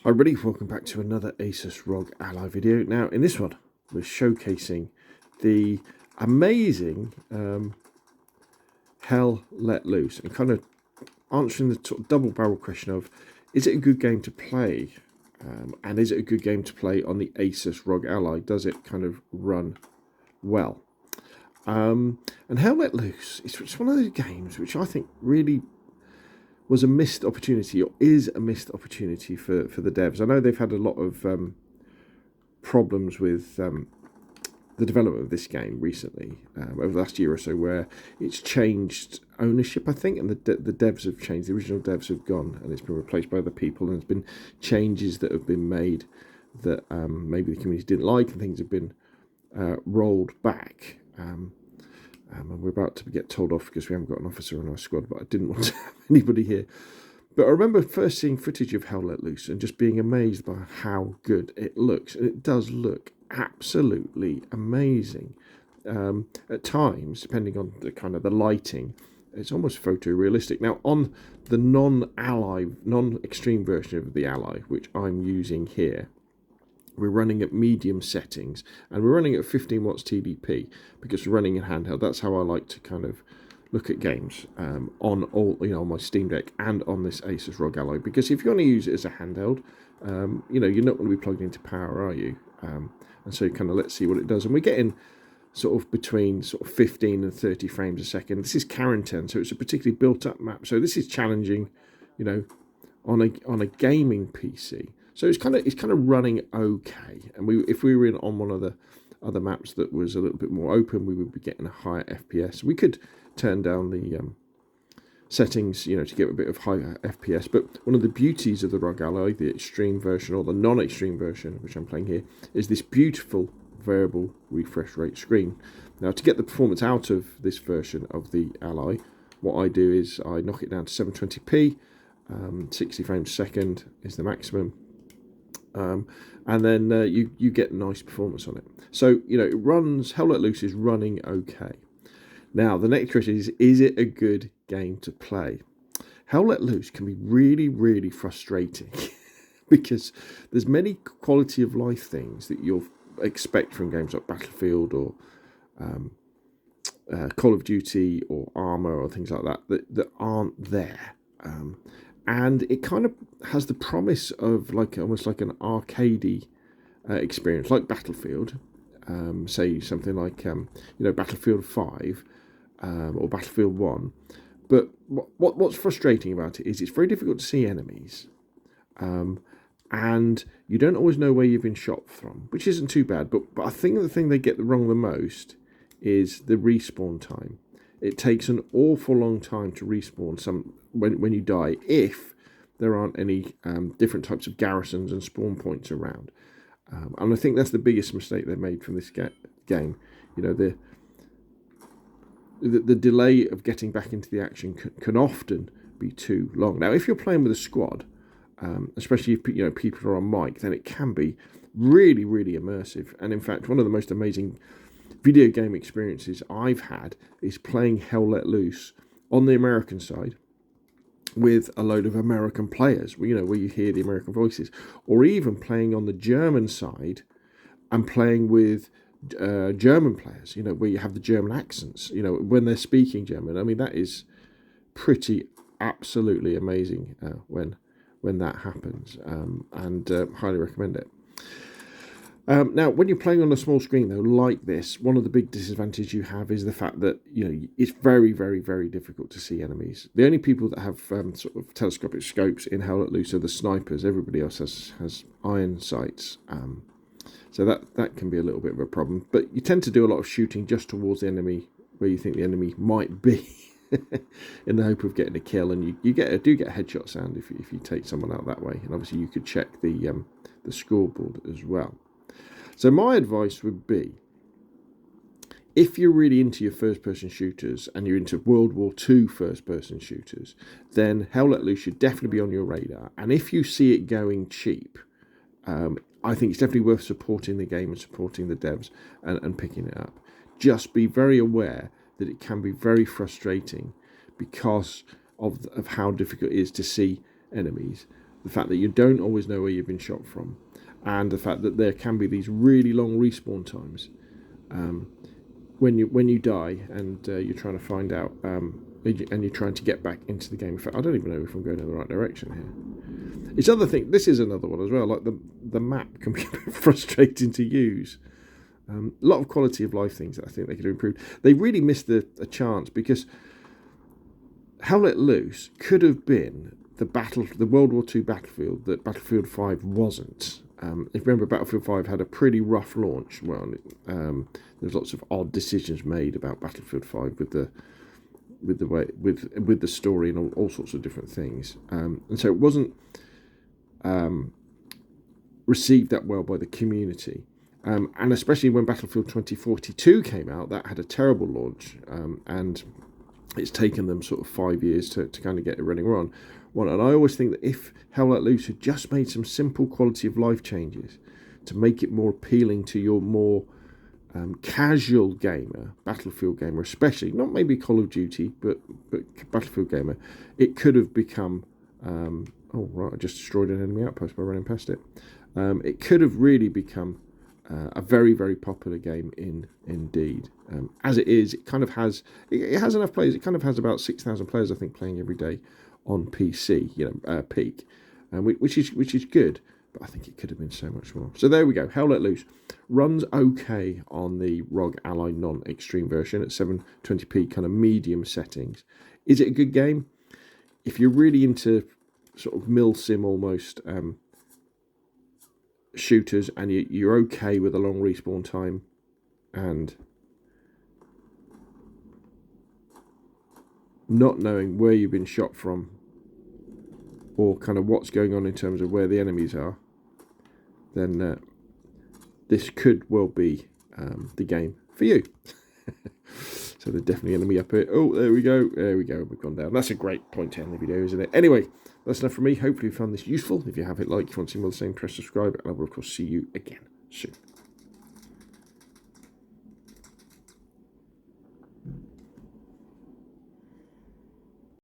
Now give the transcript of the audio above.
Hi everybody, welcome back to another ASUS ROG Ally video. Now in this one we're showcasing the amazing Hell Let Loose and kind of answering the sort of double barrel question of, is it a good game to play, and is it a good game to play on the ASUS ROG Ally? Does it kind of run well? And Hell Let Loose, it's one of those games which I think really was a missed opportunity, or is a missed opportunity for the devs. I know they've had a lot of problems with the development of this game recently, over the last year or so, where it's changed ownership, I think, and the devs have changed. The original devs have gone, and it's been replaced by other people, and there's been changes that have been made that maybe the community didn't like, and things have been rolled back. And we're about to get told off because we haven't got an officer on our squad, but I didn't want to have anybody here. But I remember first seeing footage of Hell Let Loose and just being amazed by how good it looks. And it does look absolutely amazing. At times, depending on the kind of the lighting, it's almost photorealistic. Now, on the non-extreme version of the Ally, which I'm using here, we're running at medium settings, and we're running at 15 watts TDP because we're running in handheld. That's how I like to kind of look at games on all, on my Steam Deck and on this ASUS ROG Ally. Because if you're going to use it as a handheld, you're not going to be plugged into power, are you? And so kind of let's see what it does. And we're getting sort of between sort of 15 and 30 frames a second. This is Carrington, so it's a particularly built-up map. So this is challenging, on a gaming PC. So it's kind of running okay, and if we were on one of the other maps that was a little bit more open, we would be getting a higher FPS. We could turn down the settings, to get a bit of higher FPS. But one of the beauties of the ROG Ally, the extreme version or the non-extreme version, which I'm playing here, is this beautiful variable refresh rate screen. Now, to get the performance out of this version of the Ally, what I do is I knock it down to 720p. 60 frames a second is the maximum. And then you get nice performance on it. So, it runs, Hell Let Loose is running okay. Now, the next question is it a good game to play? Hell Let Loose can be really, really frustrating because there's many quality of life things that you'll expect from games like Battlefield or Call of Duty or Armour or things like that aren't there. And it kind of has the promise of almost like an arcadey experience, like Battlefield. Say something like Battlefield 5 or Battlefield 1. But what's frustrating about it is it's very difficult to see enemies, and you don't always know where you've been shot from, which isn't too bad. But I think the thing they get wrong the most is the respawn time. It takes an awful long time to respawn when you die, if there aren't any different types of garrisons and spawn points around. And I think that's the biggest mistake they've made from this game. The delay of getting back into the action can often be too long. Now, if you're playing with a squad, especially if people are on mic, then it can be really, really immersive. And in fact, one of the most amazing video game experiences I've had is playing Hell Let Loose on the American side with a load of American players, where you hear the American voices, or even playing on the German side and playing with German players, where you have the German accents, when they're speaking German. I mean, that is pretty absolutely amazing when that happens, and highly recommend it. Now, when you're playing on a small screen, though, like this, one of the big disadvantages you have is the fact that, it's very, very, very difficult to see enemies. The only people that have sort of telescopic scopes in Hell Let Loose are the snipers. Everybody else has iron sights. So that can be a little bit of a problem. But you tend to do a lot of shooting just towards the enemy, where you think the enemy might be, in the hope of getting a kill. And you do get a headshot sound if you take someone out that way. And obviously you could check the scoreboard as well. So my advice would be, if you're really into your first-person shooters and you're into World War II first-person shooters, then Hell Let Loose should definitely be on your radar. And if you see it going cheap, I think it's definitely worth supporting the game and supporting the devs and picking it up. Just be very aware that it can be very frustrating because of how difficult it is to see enemies. the fact that you don't always know where you've been shot from, and the fact that there can be these really long respawn times when you die and you're trying to find out and you're trying to get back into the game. In fact, I don't even know if I'm going in the right direction here. It's other thing. This is another one as well. Like the map can be a bit frustrating to use. A lot of quality of life things that I think they could have improved. They really missed a chance, because Hell Let Loose could have been the World War II battlefield that Battlefield 5 wasn't. If you remember, Battlefield 5 had a pretty rough launch. Well, there's lots of odd decisions made about Battlefield 5 with the story and all sorts of different things, and so it wasn't received that well by the community. And especially when Battlefield 2042 came out, that had a terrible launch, and it's taken them sort of 5 years to kind of get it running on. And I always think that if Hell Let Loose had just made some simple quality of life changes to make it more appealing to your more casual gamer, Battlefield gamer especially, not maybe Call of Duty, but Battlefield gamer, it could have become... oh, right, I just destroyed an enemy outpost by running past it. It could have really become a very, very popular game indeed. As it is, it kind of has... It has enough players. It kind of has about 6,000 players, I think, playing every day on PC, peak, which is good. But I think it could have been so much more. So there we go. Hell Let Loose runs okay on the ROG Ally non-extreme version at 720p kind of medium settings. Is it a good game? If you're really into sort of mil-sim almost shooters, and you're okay with a long respawn time and not knowing where you've been shot from or kind of what's going on in terms of where the enemies are, then this could well be the game for you. So there's definitely an enemy up here. Oh, there we go. There we go. We've gone down. That's a great point to end the video, isn't it? Anyway, that's enough from me. Hopefully you found this useful. If you have it, like, if you want to see more of the same, press subscribe. And I will, of course, see you again soon.